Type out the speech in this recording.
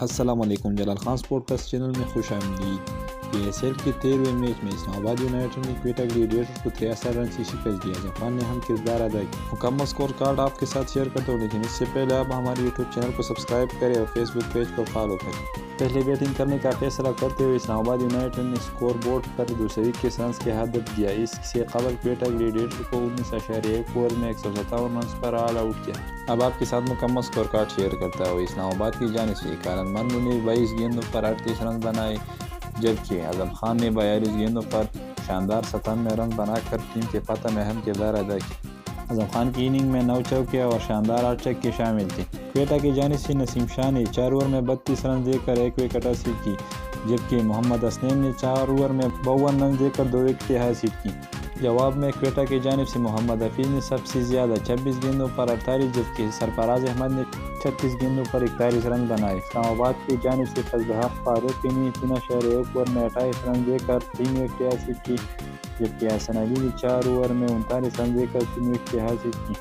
السلام علیکم، Jalal Khan support کسٹ channel میں خوش آمدید۔ پی ایس ایل کے 13ویں میچ میں اسلام آباد یونائٹڈ نے کوئٹہ گلیڈیٹرز کو 63 رن سے شکست دی۔ اعظم خان نے اہم کردار ادا کیا۔ مکمل سکور کارڈ آپ کے ساتھ شیئر کرتا ہوں، لیکن اس سے پہلے آپ ہمارے یوٹیوب چینل کو سبسکرائب کریں اور فیس بک پیج کو فالو کریں۔ پہلے بیٹنگ کرنے کا فیصلہ کرتے ہوئے اسلام آباد یونائٹڈ نے اسکور بورڈ پر 221 رنز کے ہدف دیا۔ اس سے قبل کوئٹہ گلیڈیٹرز کو 19.1 اوور میں 157 رنز پر آل آؤٹ کیا۔ اب آپ کے ساتھ مکمل سکور کارڈ شیئر کرتا ہوں۔ اسلام آباد کی جانب سے کارن منگو نے 22 گیندوں پر 38 رنز بنائے، جبکہ اعظم خان نے 42 گیندوں پر شاندار 97 رنز بنا کر ٹیم کے فتح میں اہم کردار ادا کیا۔ اعظم خان کی اننگ میں 9 چوکے اور شاندار 8 چھکے شامل تھے۔ کوئٹہ کی جانب سے نسیم شاہ نے 4 اوور میں 32 رنز دے کر 1 وکٹ حاصل کی، جبکہ محمد حسنین نے 4 اوور میں 52 رنز دے کر 2 وکٹیں حاصل کی۔ جواب میں کوئٹہ کی جانب سے محمد حفیظ نے سب سے زیادہ 26 گیندوں پر 48، جبکہ سرفراز احمد نے 36 گیندوں پر 41 رنز بنائے۔ اسلام آباد کی جانب سے فضل الحق فاروقی نے 3.1 اوور میں 28 رنز دے کر 3 وکٹیں حاصل کی، جبکہ حسن علی نے 4 اوور میں 39 رنز دے کر 3 وکٹیں حاصل کی۔